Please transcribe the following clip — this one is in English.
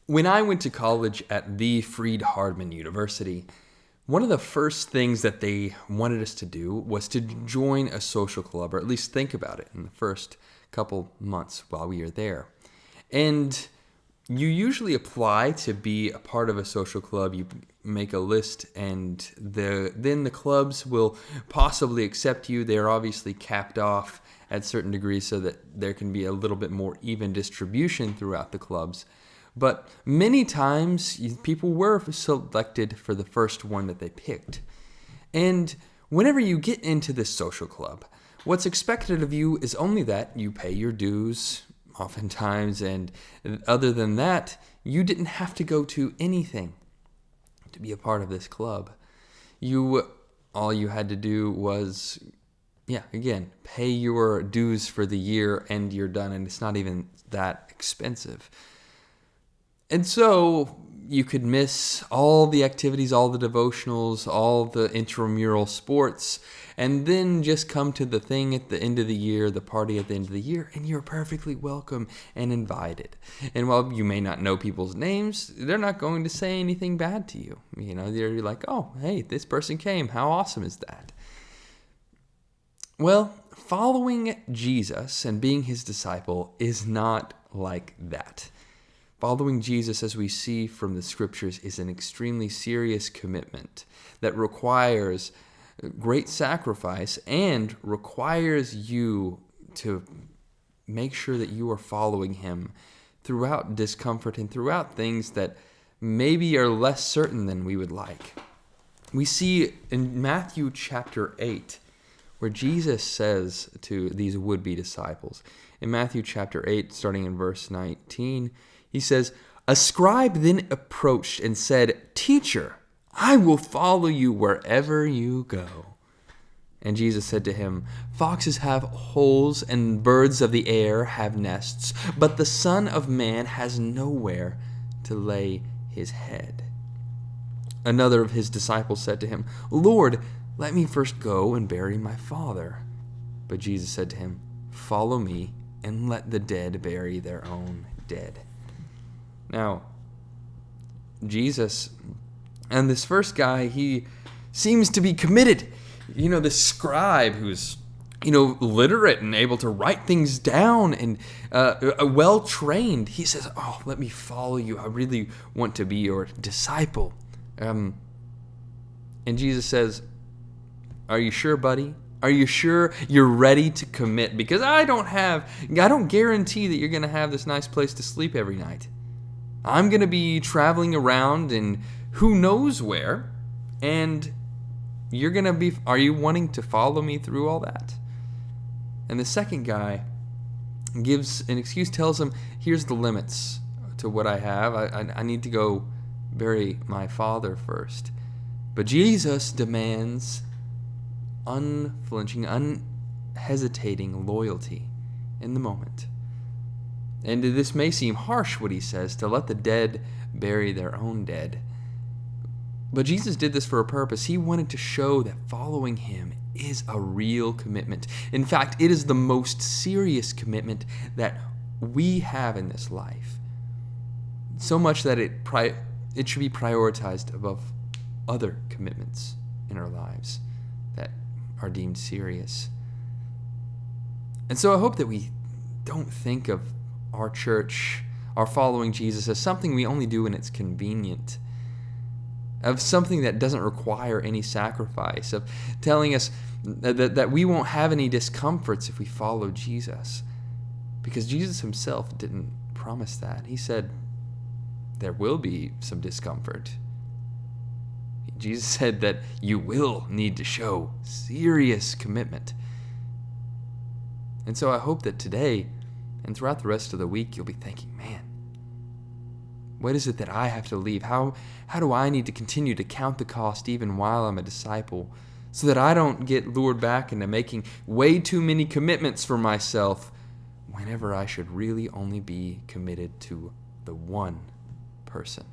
When I went to college at the Freed-Hardeman University, one of the first things that they wanted us to do was to join a social club, or at least think about it in the first couple months while we were there. And you usually apply to be a part of a social club. You make a list, and then the clubs will possibly accept you. They're obviously capped off at certain degrees so that there can be a little bit more even distribution throughout the clubs. But many times, people were selected for the first one that they picked. And whenever you get into this social club, what's expected of you is only that you pay your dues, oftentimes, and other than that, you didn't have to go to anything to be a part of this club. All you had to do was, pay your dues for the year and you're done, and it's not even that expensive. And so you could miss all the activities, all the devotionals, all the intramural sports, and then just come to the thing at the end of the year, the party at the end of the year, and you're perfectly welcome and invited. And while you may not know people's names, they're not going to say anything bad to you. They're like, oh, hey, this person came. How awesome is that? Well, following Jesus and being his disciple is not like that. Following Jesus, as we see from the scriptures, is an extremely serious commitment that requires great sacrifice and requires you to make sure that you are following him throughout discomfort and throughout things that maybe are less certain than we would like. We see in Matthew chapter 8, where Jesus says to these would-be disciples, in Matthew chapter 8, starting in verse 19, he says, "A scribe then approached and said, 'Teacher, I will follow you wherever you go.' And Jesus said to him, 'Foxes have holes and birds of the air have nests, but the Son of Man has nowhere to lay his head.' Another of his disciples said to him, 'Lord, let me first go and bury my father.' But Jesus said to him, 'Follow me and let the dead bury their own dead.'" Now, Jesus and this first guy, he seems to be committed. This scribe who's, literate and able to write things down and well-trained, he says, "Oh, let me follow you. I really want to be your disciple." And Jesus says, "Are you sure, buddy? Are you sure you're ready to commit? Because I don't guarantee that you're going to have this nice place to sleep every night. I'm going to be traveling around and who knows where, and are you wanting to follow me through all that?" And the second guy gives an excuse, tells him, "Here's the limits to what I have. I need to go bury my father first." But Jesus demands unflinching, unhesitating loyalty in the moment. And this may seem harsh, what he says, to let the dead bury their own dead. But Jesus did this for a purpose. He wanted to show that following him is a real commitment. In fact, it is the most serious commitment that we have in this life. So much that it should be prioritized above other commitments in our lives that are deemed serious. And so I hope that we don't think of our church, our following Jesus, as something we only do when it's convenient, of something that doesn't require any sacrifice, of telling us that we won't have any discomforts if we follow Jesus. Because Jesus himself didn't promise that. He said there will be some discomfort. Jesus said that you will need to show serious commitment. And so I hope that today and throughout the rest of the week, you'll be thinking, man, what is it that I have to leave? How do I need to continue to count the cost even while I'm a disciple so that I don't get lured back into making way too many commitments for myself whenever I should really only be committed to the one person?